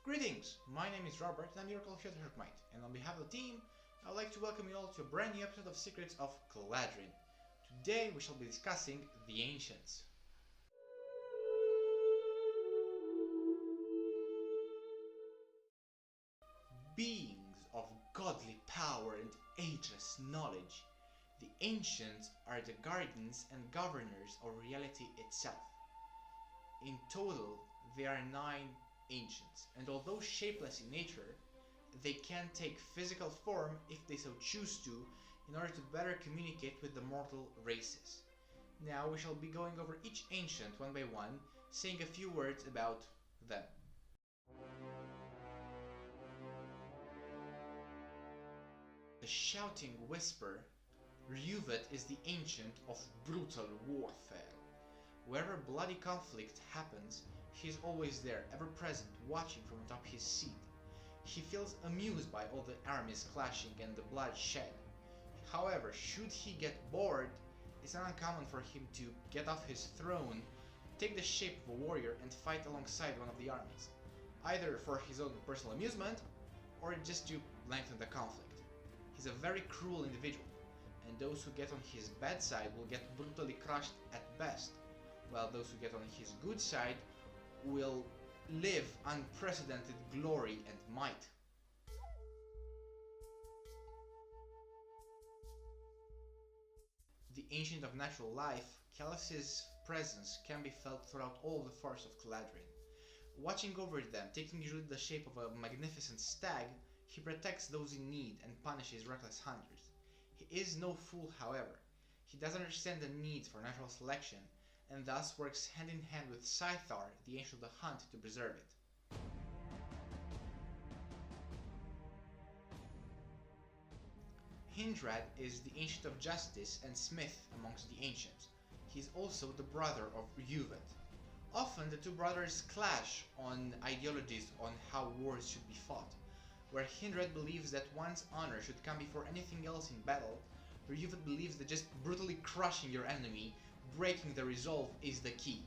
Greetings, my name is Robert and I'm your call here at HercMight, and on behalf of the team, I would like to welcome you all to a brand new episode of Secrets of Kledrin. Today we shall be discussing the Ancients. Beings of godly power and ageless knowledge, the Ancients are the guardians and governors of reality itself. In total, there are 9 Ancients, and although shapeless in nature, they can take physical form if they so choose to, in order to better communicate with the mortal races. Now we shall be going over each Ancient one by one, saying a few words about them. The Shouting Whisper, Ryuvet is the Ancient of brutal warfare. Wherever bloody conflict happens, he is always there, ever present, watching from atop his seat. He feels amused by all the armies clashing and the blood shed. However, should he get bored, it's not uncommon for him to get off his throne, take the shape of a warrior and fight alongside one of the armies, either for his own personal amusement, or just to lengthen the conflict. He's a very cruel individual, and those who get on his bad side will get brutally crushed at best, while those who get on his good side will live unprecedented glory and might. The Ancient of Natural Life, Kalas's presence can be felt throughout all the forests of Kledrin. Watching over them, taking usually the shape of a magnificent stag, he protects those in need and punishes reckless hunters. He is no fool, however. He does understand the need for natural selection, and thus works hand in hand with Scythar, the Ancient of the Hunt, to preserve it. Hindrad is the Ancient of Justice and Smith amongst the Ancients. He is also the brother of Ryuvet. Often the two brothers clash on ideologies on how wars should be fought. Where Hindrad believes that one's honor should come before anything else in battle, Ryuvet believes that just brutally crushing your enemy, breaking the resolve, is the key.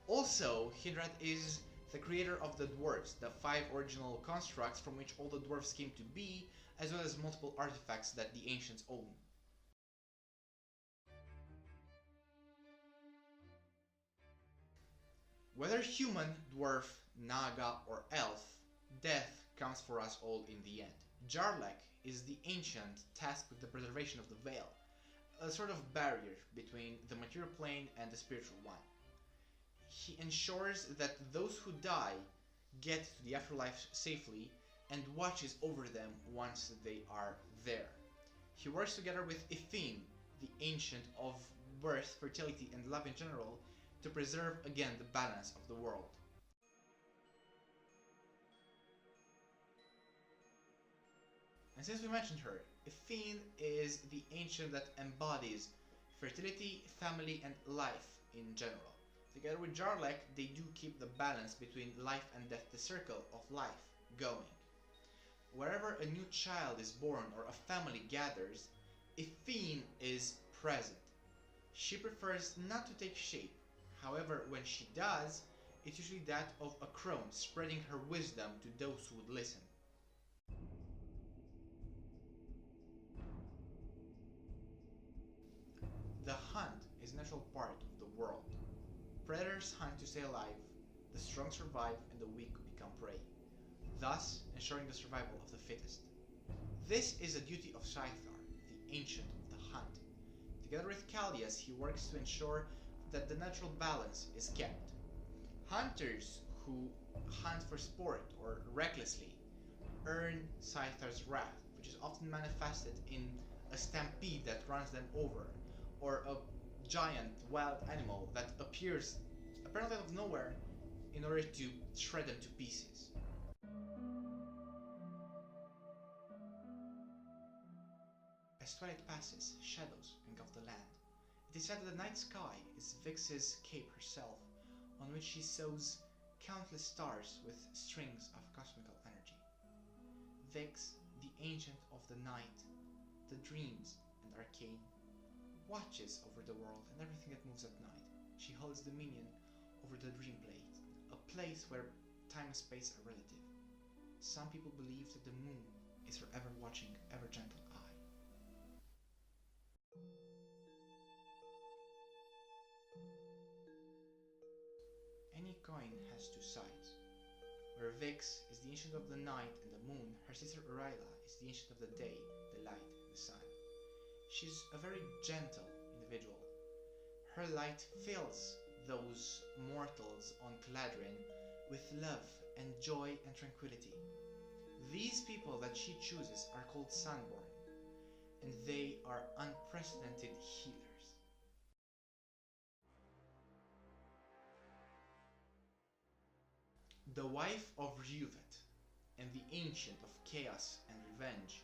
Also, Hindrad is the creator of the dwarves, the 5 original constructs from which all the dwarves came to be, as well as multiple artifacts that the Ancients own. Whether human, dwarf, naga, or elf, death comes for us all in the end. Jarlek is the Ancient tasked with the preservation of the Veil, a sort of barrier between the material plane and the spiritual one. He ensures that those who die get to the afterlife safely and watches over them once they are there. He works together with Ifin, the Ancient of birth, fertility, and love in general, to preserve again the balance of the world. And since we mentioned her, Ifin is the Ancient that embodies fertility, family, and life in general. Together with Jarlek, they do keep the balance between life and death, the circle of life, going. Wherever a new child is born or a family gathers, Ifin is present. She prefers not to take shape. However, when she does, it's usually that of a crone, spreading her wisdom to those who would listen. The hunt is a natural part of the world. Predators hunt to stay alive, the strong survive and the weak become prey, thus ensuring the survival of the fittest. This is a duty of Scythar, the Ancient of the Hunt. Together with Kalias, he works to ensure that the natural balance is kept. Hunters who hunt for sport or recklessly earn Scythar's wrath, which is often manifested in a stampede that runs them over, or a giant wild animal that appears apparently out of nowhere in order to shred them to pieces. As twilight passes, shadows engulf the land. It is said that the night sky is Vix's cape herself, on which she sews countless stars with strings of cosmical energy. Vix, the Ancient of the Night, the dreams and arcane, watches over the world and everything that moves at night. She holds dominion over the Dream Plate, a place where time and space are relative. Some people believe that the moon is her ever-watching, ever-gentle eye. Any coin has two sides. Where Vix is the ancient of the night and the moon, her sister Orilla is the ancient of the day, the light, the sun. She's a very gentle individual. Her light fills those mortals on Kledrin with love and joy and tranquility. These people that she chooses are called Sunborn, and they are unprecedented healers. The wife of Ryuvet and the ancient of chaos and revenge,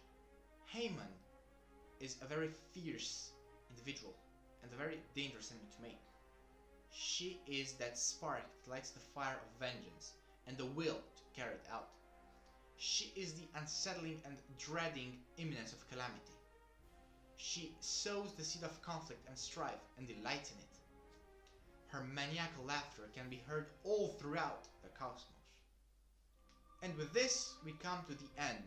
Haman, is a very fierce individual and a very dangerous enemy to make. She is that spark that lights the fire of vengeance and the will to carry it out. She is the unsettling and dreading imminence of calamity. She sows the seed of conflict and strife and delights in it. Her maniacal laughter can be heard all throughout the cosmos. And with this, we come to the end.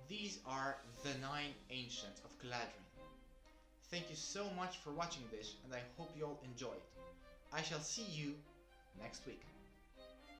These are the 9 ancients of Kledrin. Thank you so much for watching this, and I hope you all enjoyed. I shall see you next week.